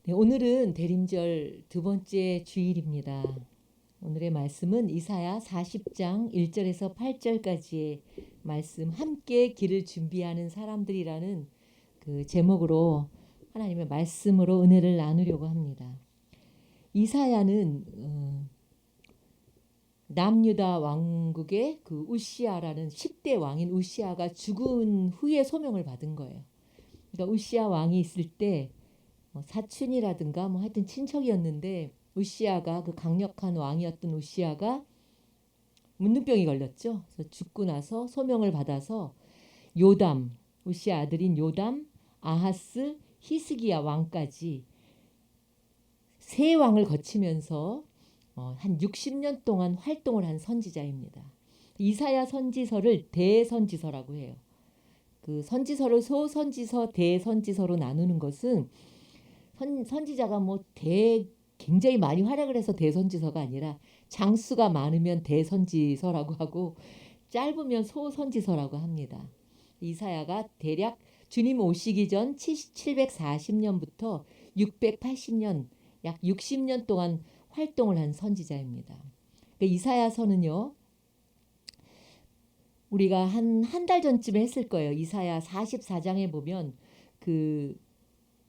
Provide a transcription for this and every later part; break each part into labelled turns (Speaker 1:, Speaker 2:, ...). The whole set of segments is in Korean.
Speaker 1: 네, 오늘은 대림절 두 번째 주일입니다. 오늘의 말씀은 이사야 40장 1절에서 8절까지의 말씀, 함께 길을 준비하는 사람들이라는 그 제목으로 하나님의 말씀으로 은혜를 나누려고 합니다. 이사야는 남유다 왕국의 그 우시아라는 10대 왕인 우시아가 죽은 후에 소명을 받은 거예요. 그러니까 우시아 왕이 있을 때 사촌이라든가 뭐 하여튼 친척이었는데, 우시아가 그 강력한 왕이었던 우시아가 문둥병이 걸렸죠. 그래서 죽고 나서 소명을 받아서 요담, 우시아 아들인 요담, 아하스, 히스기야 왕까지 세 왕을 거치면서 한 60년 동안 활동을 한 선지자입니다. 이사야 선지서를 대선지서라고 해요. 그 선지서를 소선지서, 대선지서로 나누는 것은 선지자가 굉장히 많이 활약을 해서 대선지서가 아니라 장수가 많으면 대선지서라고 하고 짧으면 소선지서라고 합니다. 이사야가 대략 주님 오시기 전 740년부터 680년, 약 60년 동안 활동을 한 선지자입니다. 그러니까 이사야서는요, 우리가 한 달 전쯤에 했을 거예요. 이사야 44장에 보면 그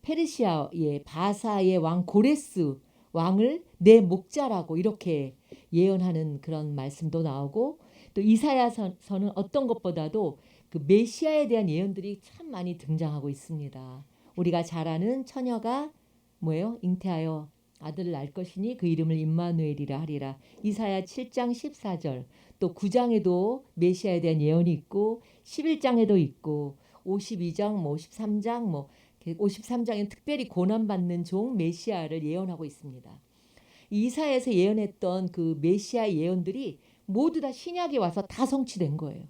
Speaker 1: 페르시아의 바사의 왕 고레스 왕을 내 목자라고 이렇게 예언하는 그런 말씀도 나오고, 또 이사야서는 어떤 것보다도 그 메시아에 대한 예언들이 참 많이 등장하고 있습니다. 우리가 잘 아는 처녀가 뭐예요? 잉태하여 아들을 낳을 것이니 그 이름을 임마누엘이라 하리라. 이사야 7장 14절. 또 9장에도 메시아에 대한 예언이 있고 11장에도 있고 52장, 53장, 53장에는 특별히 고난받는 종 메시아를 예언하고 있습니다. 이사야에서 예언했던 그 메시아 예언들이 모두 다 신약에 와서 다 성취된 거예요.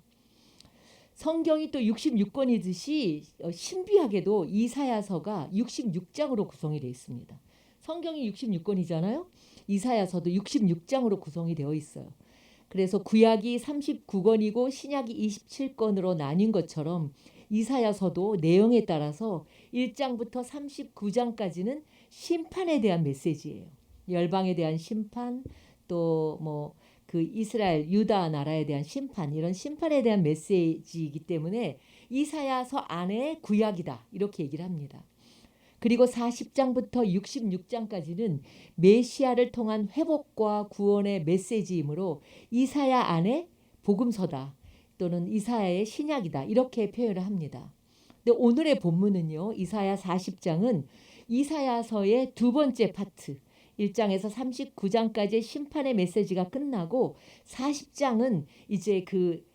Speaker 1: 성경이 또 66권이듯이 신비하게도 이사야서가 66장으로 구성이 되어 있습니다. 성경이 66권이잖아요. 이사야서도 66장으로 구성이 되어 있어요. 그래서 구약이 39권이고 신약이 27권으로 나뉜 것처럼 이사야서도 내용에 따라서 1장부터 39장까지는 심판에 대한 메시지예요. 열방에 대한 심판, 또 그 이스라엘 유다 나라에 대한 심판, 이런 심판에 대한 메시지이기 때문에 이사야서 안에 구약이다 이렇게 얘기를 합니다. 그리고 40장부터 66장까지는 메시아를 통한 회복과 구원의 메시지이므로 이사야 안에 복음서다 또는 이사야의 신약이다 이렇게 표현을 합니다. 근데 오늘의 본문은요, 이사야 40장은 이사야서의 두 번째 파트, 1장에서 39장까지의 심판의 메시지가 끝나고 40장은 이제 그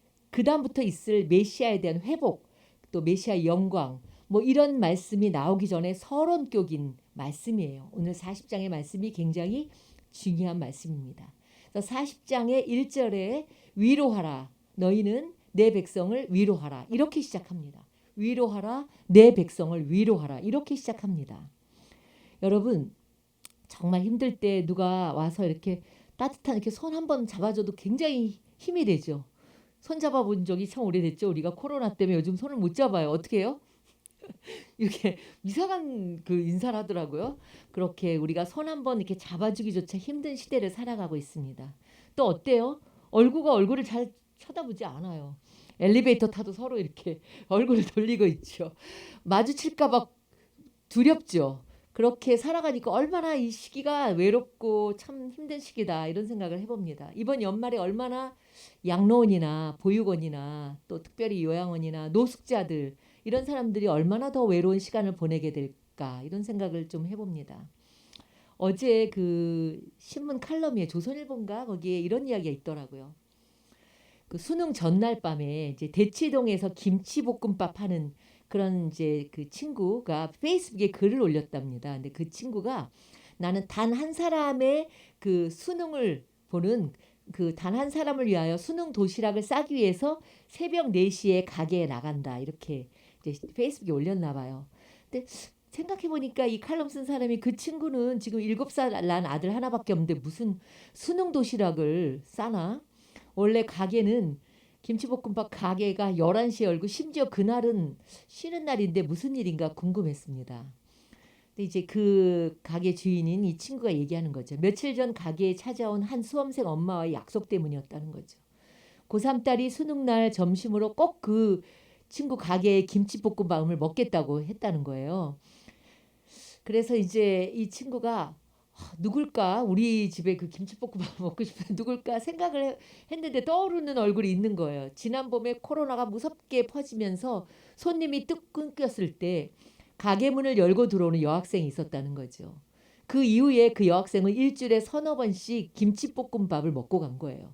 Speaker 1: 다음부터 있을 메시아에 대한 회복, 또 메시아의 영광, 이런 말씀이 나오기 전에 서론격인 말씀이에요. 오늘 40장의 말씀이 굉장히 중요한 말씀입니다. 그래서 40장의 1절에 위로하라, 너희는 내 백성을 위로하라 이렇게 시작합니다. 위로하라, 내 백성을 위로하라 이렇게 시작합니다. 여러분, 정말 힘들 때 누가 와서 이렇게 따뜻한 이렇게 손 한번 잡아줘도 굉장히 힘이 되죠. 손 잡아본 적이 참 오래됐죠. 우리가 코로나 때문에 요즘 손을 못 잡아요. 어떻게 해요? 이렇게 이상한 그 인사를 하더라고요. 그렇게 우리가 손 한번 이렇게 잡아주기조차 힘든 시대를 살아가고 있습니다. 또 어때요? 얼굴을 잘 쳐다보지 않아요. 엘리베이터 타도 서로 이렇게 얼굴을 돌리고 있죠. 마주칠까 봐 두렵죠. 그렇게 살아가니까 얼마나 이 시기가 외롭고 참 힘든 시기다 이런 생각을 해봅니다. 이번 연말에 얼마나 양로원이나 보육원이나 또 특별히 요양원이나 노숙자들 이런 사람들이 얼마나 더 외로운 시간을 보내게 될까 이런 생각을 좀 해봅니다. 어제 그 신문 칼럼에 조선일보인가 거기에 이런 이야기가 있더라고요. 그 수능 전날 밤에 이제 대치동에서 김치볶음밥 하는 그런 이제 그 친구가 페이스북에 글을 올렸답니다. 근데 그 친구가 나는 단 한 사람의 그 수능을 보는 그 단 한 사람을 위하여 수능 도시락을 싸기 위해서 새벽 4시에 가게에 나간다 이렇게 이제 페이스북에 올렸나 봐요. 근데 생각해 보니까 이 칼럼 쓴 사람이 그 친구는 지금 7살 난 아들 하나밖에 없는데 무슨 수능 도시락을 싸나? 원래 가게는 김치볶음밥 가게가 11시에 열고 심지어 그날은 쉬는 날인데 무슨 일인가 궁금했습니다. 근데 이제 그 가게 주인인 이 친구가 얘기하는 거죠. 며칠 전 가게에 찾아온 한 수험생 엄마와의 약속 때문이었다는 거죠. 고3 딸이 수능날 점심으로 꼭 그 친구 가게에 김치볶음밥을 먹겠다고 했다는 거예요. 그래서 이제 이 친구가 누굴까? 우리 집에 그 김치볶음밥 먹고 싶은 누굴까 생각을 했는데 떠오르는 얼굴이 있는 거예요. 지난 봄에 코로나가 무섭게 퍼지면서 손님이 뚝 끊겼을 때 가게 문을 열고 들어오는 여학생이 있었다는 거죠. 그 이후에 그 여학생은 일주일에 서너 번씩 김치볶음밥을 먹고 간 거예요.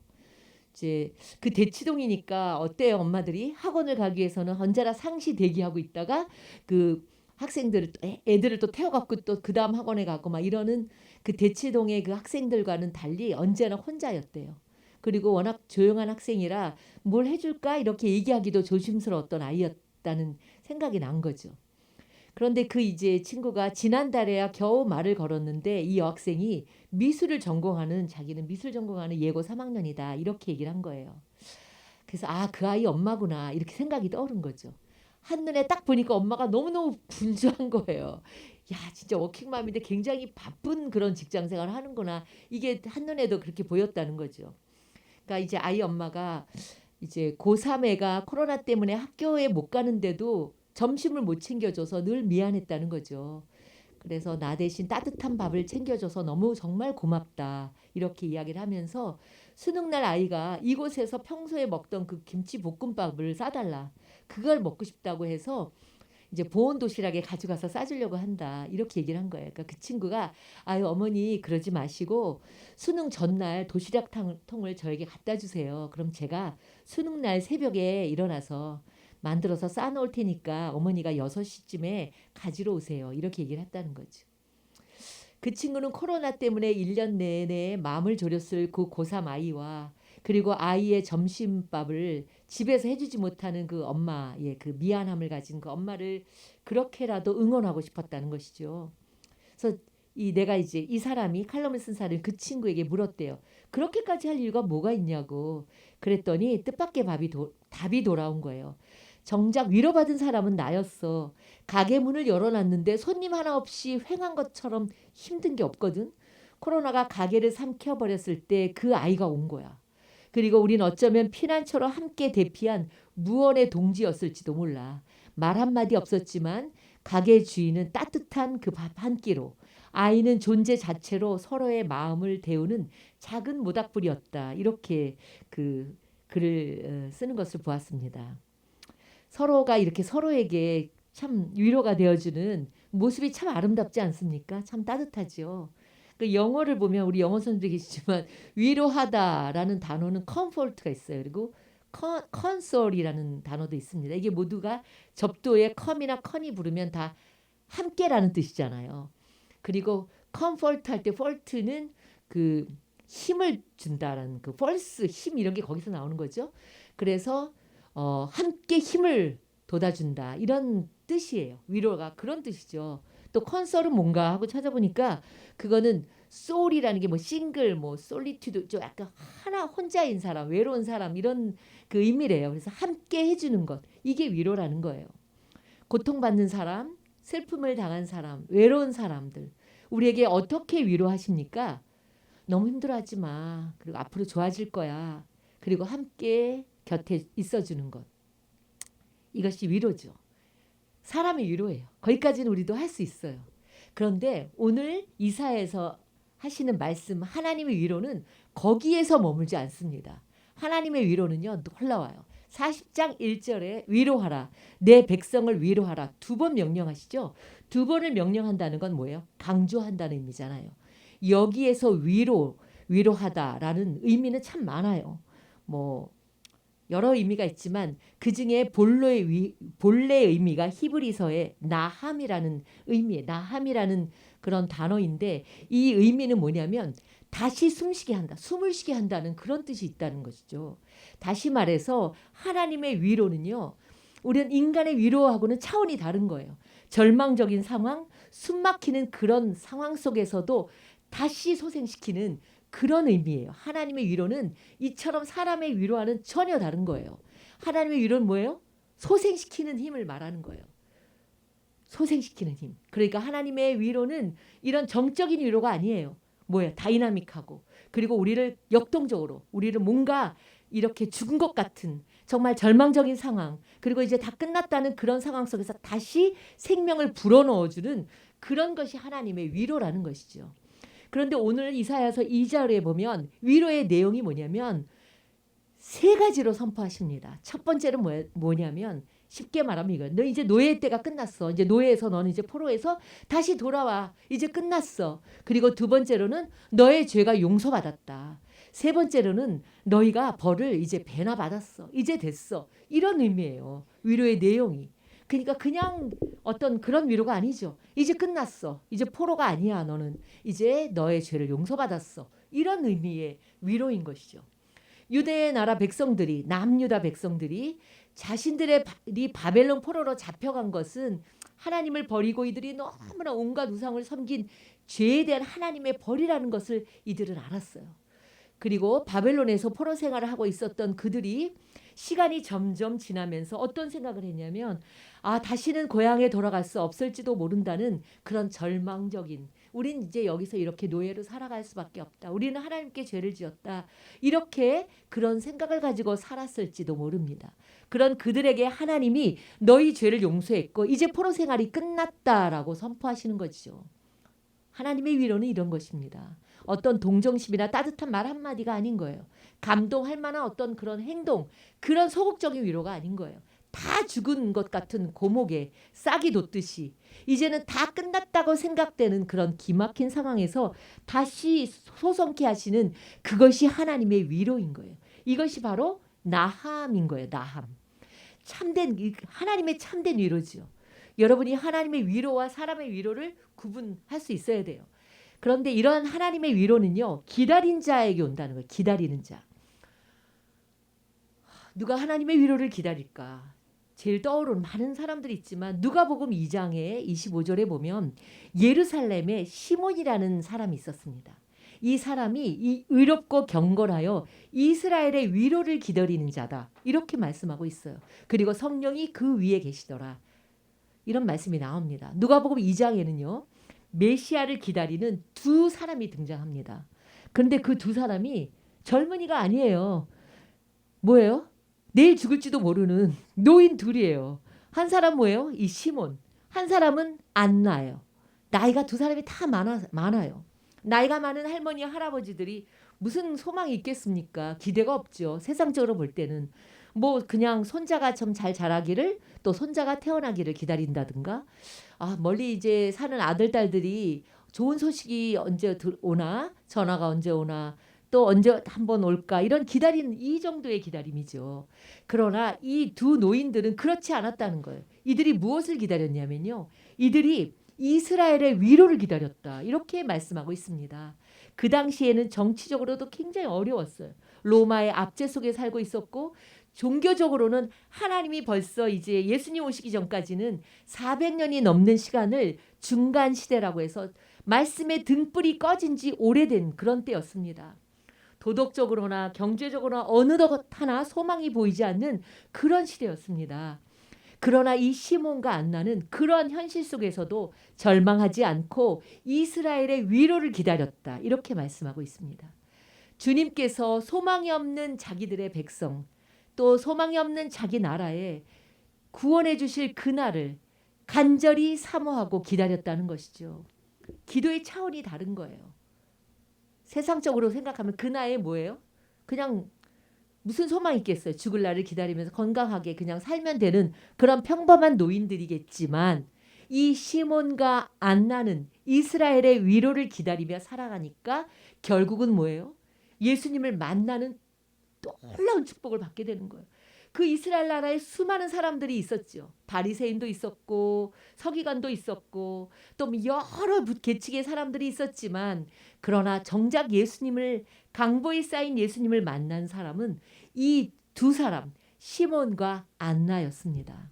Speaker 1: 이제 그 대치동이니까 어때요, 엄마들이? 학원을 가기 위해서는 언제나 상시 대기하고 있다가 그 학생들을 애들을 또 태워갖고 또 그 다음 학원에 가고 막 이러는 그 대치동의 그 학생들과는 달리 언제나 혼자였대요. 그리고 워낙 조용한 학생이라 뭘 해줄까 이렇게 얘기하기도 조심스러웠던 아이였다는 생각이 난 거죠. 그런데 그 이제 친구가 지난달에야 겨우 말을 걸었는데 이 여학생이 미술을 전공하는 자기는 미술 전공하는 예고 3학년이다 이렇게 얘기를 한 거예요. 그래서 아, 그 아이 엄마구나 이렇게 생각이 떠오른 거죠. 한눈에 딱 보니까 엄마가 너무너무 분주한 거예요. 야, 진짜 워킹맘인데 굉장히 바쁜 그런 직장 생활을 하는구나. 이게 한눈에도 그렇게 보였다는 거죠. 그러니까 이제 아이 엄마가 이제 고3 애가 코로나 때문에 학교에 못 가는데도 점심을 못 챙겨줘서 늘 미안했다는 거죠. 그래서 나 대신 따뜻한 밥을 챙겨줘서 너무 정말 고맙다. 이렇게 이야기를 하면서 수능날 아이가 이곳에서 평소에 먹던 그 김치 볶음밥을 싸달라. 그걸 먹고 싶다고 해서 이제 보온 도시락에 가져가서 싸주려고 한다. 이렇게 얘기를 한 거예요. 그러니까 그 친구가 아유 어머니 그러지 마시고 수능 전날 도시락 통을 저에게 갖다 주세요. 그럼 제가 수능 날 새벽에 일어나서 만들어서 싸놓을 테니까 어머니가 6시쯤에 가지러 오세요. 이렇게 얘기를 했다는 거죠. 그 친구는 코로나 때문에 1년 내내 마음을 졸였을 그 고3 아이와 그리고 아이의 점심밥을 집에서 해주지 못하는 그 엄마의 그 미안함을 가진 그 엄마를 그렇게라도 응원하고 싶었다는 것이죠. 그래서 이 내가 이제 이 사람이 칼럼을 쓴 사람이 그 친구에게 물었대요. 그렇게까지 할 이유가 뭐가 있냐고. 그랬더니 뜻밖의 답이 돌아온 거예요. 정작 위로받은 사람은 나였어. 가게 문을 열어놨는데 손님 하나 없이 횡한 것처럼 힘든 게 없거든. 코로나가 가게를 삼켜버렸을 때 그 아이가 온 거야. 그리고 우린 어쩌면 피난처로 함께 대피한 무언의 동지였을지도 몰라. 말 한마디 없었지만 가게 주인은 따뜻한 그 밥 한 끼로 아이는 존재 자체로 서로의 마음을 데우는 작은 모닥불이었다. 이렇게 그 글을 쓰는 것을 보았습니다. 서로가 이렇게 서로에게 참 위로가 되어주는 모습이 참 아름답지 않습니까? 참 따뜻하지요. 그 영어를 보면 우리 영어 선생님도 계시지만 위로하다라는 단어는 comfort가 있어요. 그리고 console이라는 단어도 있습니다. 이게 모두가 접두에 come이나 con이 부르면 다 함께라는 뜻이잖아요. 그리고 comfort 할 때 fort는 그 힘을 준다라는 그 force 힘 이런 게 거기서 나오는 거죠. 그래서 함께 힘을 돋아준다 이런 뜻이에요. 위로가 그런 뜻이죠. 또 컨설은 뭔가 하고 찾아보니까 그거는 소울이라는 게 뭐 싱글 뭐 솔리튜드 좀 약간 하나 혼자인 사람 외로운 사람 이런 그 의미래요. 그래서 함께 해주는 것 이게 위로라는 거예요. 고통받는 사람 슬픔을 당한 사람 외로운 사람들 우리에게 어떻게 위로하십니까? 너무 힘들어하지 마. 그리고 앞으로 좋아질 거야. 그리고 함께 곁에 있어주는 것. 이것이 위로죠. 사람의 위로예요. 거기까지는 우리도 할 수 있어요. 그런데 오늘 이사에서 하시는 말씀 하나님의 위로는 거기에서 머물지 않습니다. 하나님의 위로는요 놀라워요. 40장 1절에 위로하라. 내 백성을 위로하라. 2번 명령하시죠. 2번을 명령한다는 건 뭐예요? 강조한다는 의미잖아요. 여기에서 위로하다라는 의미는 참 많아요. 뭐 여러 의미가 있지만 그중에 본래의 의미가 히브리서의 나함이라는 의미예요. 나함이라는 그런 단어인데 이 의미는 뭐냐면 다시 숨쉬게 한다. 숨을 쉬게 한다는 그런 뜻이 있다는 것이죠. 다시 말해서 하나님의 위로는요. 우리는 인간의 위로하고는 차원이 다른 거예요. 절망적인 상황, 숨막히는 그런 상황 속에서도 다시 소생시키는 그런 의미예요. 하나님의 위로는 이처럼 사람의 위로와는 전혀 다른 거예요. 하나님의 위로는 뭐예요? 소생시키는 힘을 말하는 거예요. 소생시키는 힘. 그러니까 하나님의 위로는 이런 정적인 위로가 아니에요. 뭐예요? 다이나믹하고 그리고 우리를 역동적으로 우리를 뭔가 이렇게 죽은 것 같은 정말 절망적인 상황 그리고 이제 다 끝났다는 그런 상황 속에서 다시 생명을 불어넣어주는 그런 것이 하나님의 위로라는 것이죠. 그런데 오늘 이사야서 2절에 보면 위로의 내용이 뭐냐면 세 가지로 선포하십니다. 첫 번째는 뭐냐면 쉽게 말하면 이거예요. 너 이제 노예 때가 끝났어. 이제 노예에서 너는 이제 포로에서 다시 돌아와. 이제 끝났어. 그리고 두 번째로는 너의 죄가 용서받았다. 세 번째로는 너희가 벌을 이제 배나 받았어. 이제 됐어. 이런 의미예요. 위로의 내용이. 그러니까 그냥 어떤 그런 위로가 아니죠. 이제 끝났어. 이제 포로가 아니야. 너는 이제 너의 죄를 용서받았어. 이런 의미의 위로인 것이죠. 유대의 나라 백성들이 남유다 백성들이 자신들의 바벨론 포로로 잡혀간 것은 하나님을 버리고 이들이 너무나 온갖 우상을 섬긴 죄에 대한 하나님의 벌이라는 것을 이들은 알았어요. 그리고 바벨론에서 포로 생활을 하고 있었던 그들이 시간이 점점 지나면서 어떤 생각을 했냐면 다시는 고향에 돌아갈 수 없을지도 모른다는 그런 절망적인 우린 이제 여기서 이렇게 노예로 살아갈 수밖에 없다. 우리는 하나님께 죄를 지었다. 이렇게 그런 생각을 가지고 살았을지도 모릅니다. 그런 그들에게 하나님이 너희 죄를 용서했고 이제 포로 생활이 끝났다라고 선포하시는 거죠. 하나님의 위로는 이런 것입니다. 어떤 동정심이나 따뜻한 말 한마디가 아닌 거예요. 감동할 만한 어떤 그런 행동, 그런 소극적인 위로가 아닌 거예요. 다 죽은 것 같은 고목에 싹이 돋듯이 이제는 다 끝났다고 생각되는 그런 기막힌 상황에서 다시 소성케 하시는 그것이 하나님의 위로인 거예요. 이것이 바로 나함인 거예요. 나함. 참된 하나님의 참된 위로죠. 여러분이 하나님의 위로와 사람의 위로를 구분할 수 있어야 돼요. 그런데 이러한 하나님의 위로는요. 기다린 자에게 온다는 거예요. 기다리는 자. 누가 하나님의 위로를 기다릴까? 제일 떠오르는 많은 사람들이 있지만 누가복음 2장의 25절에 보면 예루살렘에 시몬이라는 사람이 있었습니다. 이 사람이 의롭고 경건하여 이스라엘의 위로를 기다리는 자다. 이렇게 말씀하고 있어요. 그리고 성령이 그 위에 계시더라. 이런 말씀이 나옵니다. 누가복음 2장에는요. 메시아를 기다리는 두 사람이 등장합니다. 그런데 그 두 사람이 젊은이가 아니에요. 뭐예요? 내일 죽을지도 모르는 노인 둘이에요. 한 사람 뭐예요? 이 시몬. 한 사람은 안나예요. 나이가 두 사람이 다 많아요. 나이가 많은 할머니 할아버지들이 무슨 소망이 있겠습니까? 기대가 없죠. 세상적으로 볼 때는 뭐 그냥 손자가 좀 잘 자라기를 또 손자가 태어나기를 기다린다든가 멀리 이제 사는 아들 딸들이 좋은 소식이 언제 오나 전화가 언제 오나 또 언제 한번 올까 이런 기다리는 이 정도의 기다림이죠. 그러나 이 두 노인들은 그렇지 않았다는 거예요. 이들이 무엇을 기다렸냐면요. 이들이 이스라엘의 위로를 기다렸다. 이렇게 말씀하고 있습니다. 그 당시에는 정치적으로도 굉장히 어려웠어요. 로마의 압제 속에 살고 있었고 종교적으로는 하나님이 벌써 이제 예수님 오시기 전까지는 400년이 넘는 시간을 중간 시대라고 해서 말씀의 등불이 꺼진 지 오래된 그런 때였습니다. 도덕적으로나 경제적으로나 어느 것 하나 소망이 보이지 않는 그런 시대였습니다. 그러나 이 시몬과 안나는 그런 현실 속에서도 절망하지 않고 이스라엘의 위로를 기다렸다. 이렇게 말씀하고 있습니다. 주님께서 소망이 없는 자기들의 백성 또 소망이 없는 자기 나라에 구원해 주실 그날을 간절히 사모하고 기다렸다는 것이죠. 기도의 차원이 다른 거예요. 세상적으로 생각하면 그 나이에 뭐예요? 그냥 무슨 소망이 있겠어요. 죽을 날을 기다리면서 건강하게 그냥 살면 되는 그런 평범한 노인들이겠지만 이 시몬과 안나는 이스라엘의 위로를 기다리며 살아가니까 결국은 뭐예요? 예수님을 만나는 놀라운 축복을 받게 되는 거예요. 그 이스라엘 나라에 수많은 사람들이 있었죠. 바리새인도 있었고 서기관도 있었고 또 여러 계층의 사람들이 있었지만 그러나 정작 예수님을 강보에 쌓인 예수님을 만난 사람은 이 두 사람 시몬과 안나였습니다.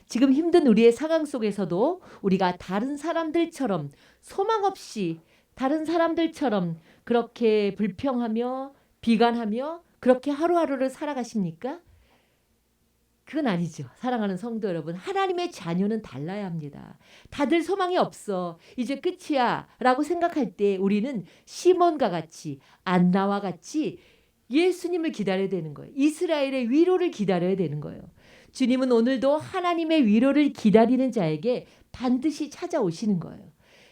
Speaker 1: 지금 힘든 우리의 상황 속에서도 우리가 다른 사람들처럼 소망 없이 다른 사람들처럼 그렇게 불평하며 비관하며 그렇게 하루하루를 살아가십니까? 그건 아니죠. 사랑하는 성도 여러분, 하나님의 자녀는 달라야 합니다. 다들 소망이 없어, 이제 끝이야 라고 생각할 때 우리는 시몬과 같이, 안나와 같이 예수님을 기다려야 되는 거예요. 이스라엘의 위로를 기다려야 되는 거예요. 주님은 오늘도 하나님의 위로를 기다리는 자에게 반드시 찾아오시는 거예요.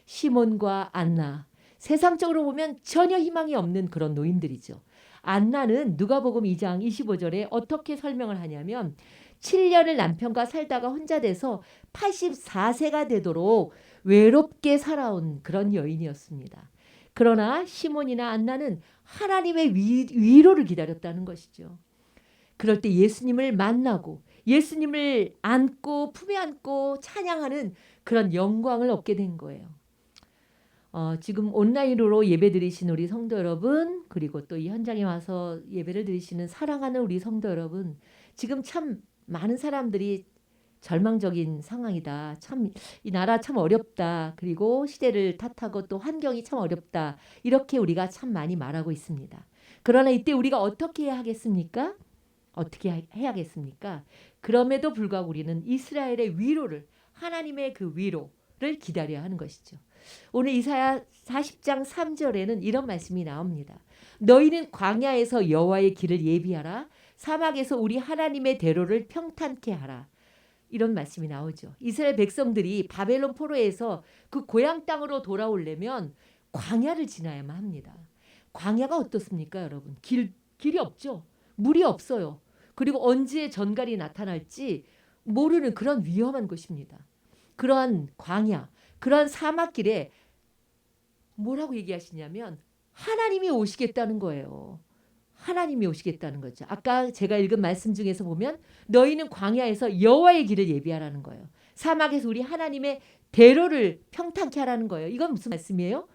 Speaker 1: 시몬과 안나, 세상적으로 보면 전혀 희망이 없는 그런 노인들이죠. 안나는 누가복음 2장 25절에 어떻게 설명을 하냐면 7년을 남편과 살다가 혼자 돼서 84세가 되도록 외롭게 살아온 그런 여인이었습니다. 그러나 시몬이나 안나는 하나님의 위로를 기다렸다는 것이죠. 그럴 때 예수님을 만나고 예수님을 안고 품에 안고 찬양하는 그런 영광을 얻게 된 거예요. 지금 온라인으로 예배 드리신 우리 성도 여러분, 그리고 또 이 현장에 와서 예배를 드리시는 사랑하는 우리 성도 여러분, 지금 참 많은 사람들이 절망적인 상황이다. 참 이 나라 참 어렵다. 그리고 시대를 탓하고 또 환경이 참 어렵다. 이렇게 우리가 참 많이 말하고 있습니다. 그러나 이때 우리가 어떻게 해야 하겠습니까? 어떻게 해야겠습니까? 그럼에도 불구하고 우리는 이스라엘의 위로를, 하나님의 그 위로를 기다려야 하는 것이죠. 오늘 이사야 40장 3절에는 이런 말씀이 나옵니다. 너희는 광야에서 여호와의 길을 예비하라. 사막에서 우리 하나님의 대로를 평탄케 하라. 이런 말씀이 나오죠. 이스라엘 백성들이 바벨론 포로에서 그 고향 땅으로 돌아오려면 광야를 지나야만 합니다. 광야가 어떻습니까, 여러분? 길이 없죠. 물이 없어요. 그리고 언제 전갈이 나타날지 모르는 그런 위험한 곳입니다. 그러한 광야, 그러한 사막길에 뭐라고 얘기하시냐면 하나님이 오시겠다는 거예요. 하나님이 오시겠다는 거죠. 아까 제가 읽은 말씀 중에서 보면 너희는 광야에서 여호와의 길을 예비하라는 거예요. 사막에서 우리 하나님의 대로를 평탄케 하라는 거예요. 이건 무슨 말씀이에요?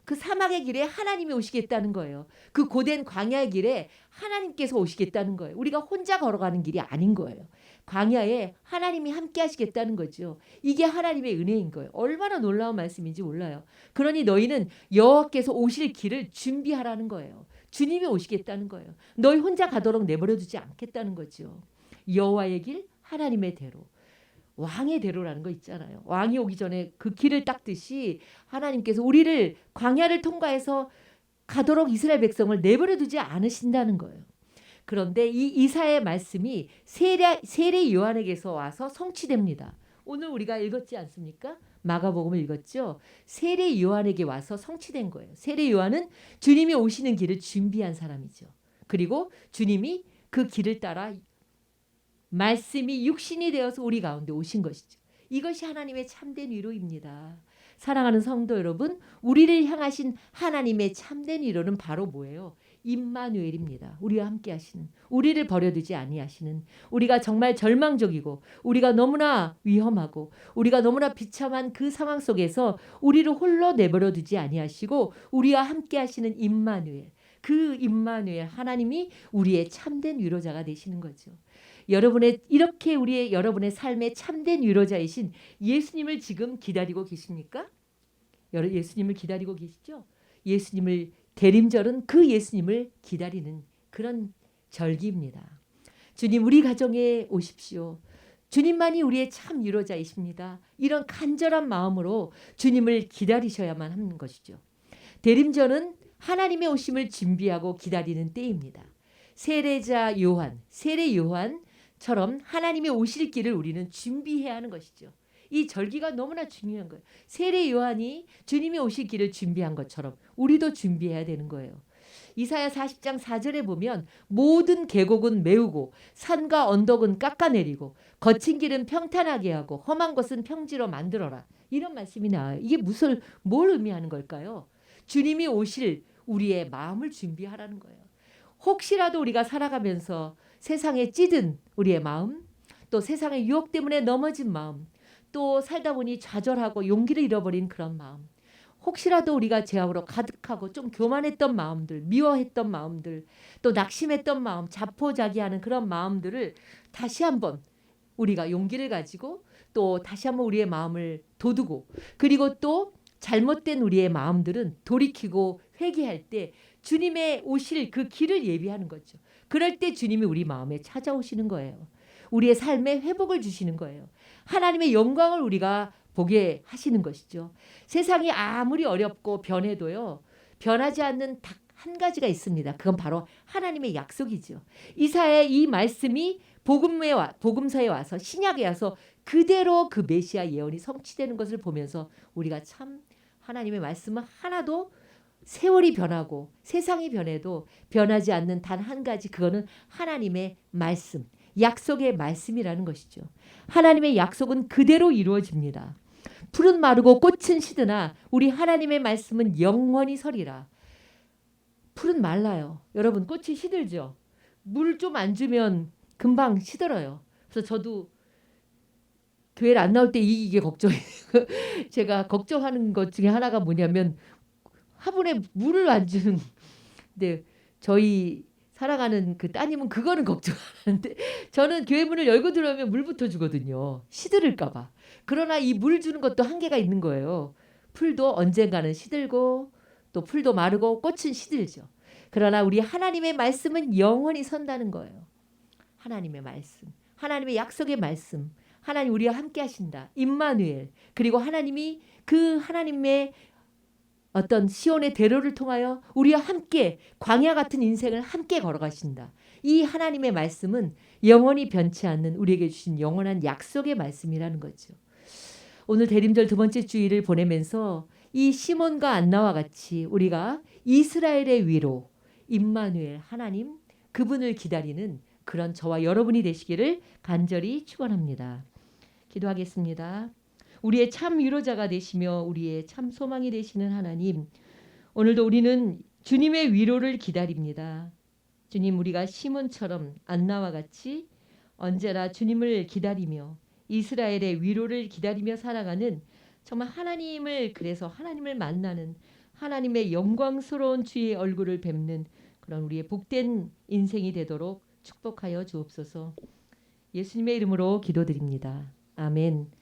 Speaker 1: 그 사막의 길에 하나님이 오시겠다는 거예요. 그 고된 광야의 길에 하나님께서 오시겠다는 거예요. 우리가 혼자 걸어가는 길이 아닌 거예요. 광야에 하나님이 함께 하시겠다는 거죠. 이게 하나님의 은혜인 거예요. 얼마나 놀라운 말씀인지 몰라요. 그러니 너희는 여호와께서 오실 길을 준비하라는 거예요. 주님이 오시겠다는 거예요. 너희 혼자 가도록 내버려 두지 않겠다는 거죠. 여호와의 길, 하나님의 대로. 왕의 대로라는 거 있잖아요. 왕이 오기 전에 그 길을 닦듯이 하나님께서 우리를 광야를 통과해서 가도록 이스라엘 백성을 내버려 두지 않으신다는 거예요. 그런데 이 이사야의 말씀이 세례 요한에게서 와서 성취됩니다. 오늘 우리가 읽었지 않습니까? 마가복음을 읽었죠. 세례 요한에게 와서 성취된 거예요. 세례 요한은 주님이 오시는 길을 준비한 사람이죠. 그리고 주님이 그 길을 따라 말씀이 육신이 되어서 우리 가운데 오신 것이죠. 이것이 하나님의 참된 위로입니다. 사랑하는 성도 여러분, 우리를 향하신 하나님의 참된 위로는 바로 뭐예요? 임마누엘입니다. 우리와 함께 하시는, 우리를 버려두지 아니하시는, 우리가 정말 절망적이고 우리가 너무나 위험하고 우리가 너무나 비참한 그 상황 속에서 우리를 홀로 내버려두지 아니하시고 우리와 함께 하시는 임마누엘, 그 임마누엘 하나님이 우리의 참된 위로자가 되시는 거죠. 여러분의 삶의 참된 위로자이신 예수님을 지금 기다리고 계십니까? 예수님을 기다리고 계시죠? 예수님을 대림절은 그 예수님을 기다리는 그런 절기입니다. 주님, 우리 가정에 오십시오. 주님만이 우리의 참 위로자이십니다. 이런 간절한 마음으로 주님을 기다리셔야만 하는 것이죠. 대림절은 하나님의 오심을 준비하고 기다리는 때입니다. 세례 요한처럼 하나님의 오실 길을 우리는 준비해야 하는 것이죠. 이 절기가 너무나 중요한 거예요. 세례 요한이 주님이 오실 길을 준비한 것처럼 우리도 준비해야 되는 거예요. 이사야 40장 4절에 보면 모든 계곡은 메우고 산과 언덕은 깎아내리고 거친 길은 평탄하게 하고 험한 것은 평지로 만들어라. 이런 말씀이 나와요. 이게 뭘 의미하는 걸까요? 주님이 오실 우리의 마음을 준비하라는 거예요. 혹시라도 우리가 살아가면서 세상에 찌든 우리의 마음, 또 세상의 유혹 때문에 넘어진 마음, 또 살다 보니 좌절하고 용기를 잃어버린 그런 마음, 혹시라도 우리가 죄악으로 가득하고 좀 교만했던 마음들, 미워했던 마음들, 또 낙심했던 마음, 자포자기하는 그런 마음들을 다시 한번 우리가 용기를 가지고 또 다시 한번 우리의 마음을 돋우고, 그리고 또 잘못된 우리의 마음들은 돌이키고 회개할 때 주님의 오실 그 길을 예비하는 거죠. 그럴 때 주님이 우리 마음에 찾아오시는 거예요. 우리의 삶에 회복을 주시는 거예요. 하나님의 영광을 우리가 보게 하시는 것이죠. 세상이 아무리 어렵고 변해도요. 변하지 않는 딱 한 가지가 있습니다. 그건 바로 하나님의 약속이죠. 이사야의 이 말씀이 복음서에 와서 신약에 와서 그대로 그 메시아 예언이 성취되는 것을 보면서 우리가 참 하나님의 말씀은 하나도 세월이 변하고 세상이 변해도 변하지 않는 단 한 가지, 그거는 하나님의 말씀, 약속의 말씀이라는 것이죠. 하나님의 약속은 그대로 이루어집니다. 풀은 마르고 꽃은 시드나 우리 하나님의 말씀은 영원히 서리라. 풀은 말라요. 여러분, 꽃이 시들죠. 물 좀 안 주면 금방 시들어요. 그래서 저도 교회를 안 나올 때 이게 걱정이에요. 제가 걱정하는 것 중에 하나가 뭐냐면 화분에 물을 안 주는. 근데 저희 사랑하는 그 따님은 그거는 걱정 안 하는데 저는 교회 문을 열고 들어오면 물부터 주거든요. 시들을까 봐. 그러나 이 물 주는 것도 한계가 있는 거예요. 풀도 언젠가는 시들고 또 풀도 마르고 꽃은 시들죠. 그러나 우리 하나님의 말씀은 영원히 선다는 거예요. 하나님의 말씀, 하나님의 약속의 말씀, 하나님 우리와 함께 하신다. 임마누엘. 그리고 하나님이 그 하나님의 어떤 시온의 대로를 통하여 우리와 함께 광야 같은 인생을 함께 걸어가신다. 이 하나님의 말씀은 영원히 변치 않는 우리에게 주신 영원한 약속의 말씀이라는 거죠. 오늘 대림절 두 번째 주일을 보내면서 이 시몬과 안나와 같이 우리가 이스라엘의 위로 임마누엘 하나님, 그분을 기다리는 그런 저와 여러분이 되시기를 간절히 축원합니다. 기도하겠습니다. 우리의 참 위로자가 되시며 우리의 참 소망이 되시는 하나님, 오늘도 우리는 주님의 위로를 기다립니다. 주님, 우리가 시몬처럼 안나와 같이 언제나 주님을 기다리며 이스라엘의 위로를 기다리며 살아가는, 정말 하나님을, 그래서 하나님을 만나는, 하나님의 영광스러운 주의 얼굴을 뵙는 그런 우리의 복된 인생이 되도록 축복하여 주옵소서. 예수님의 이름으로 기도드립니다. 아멘.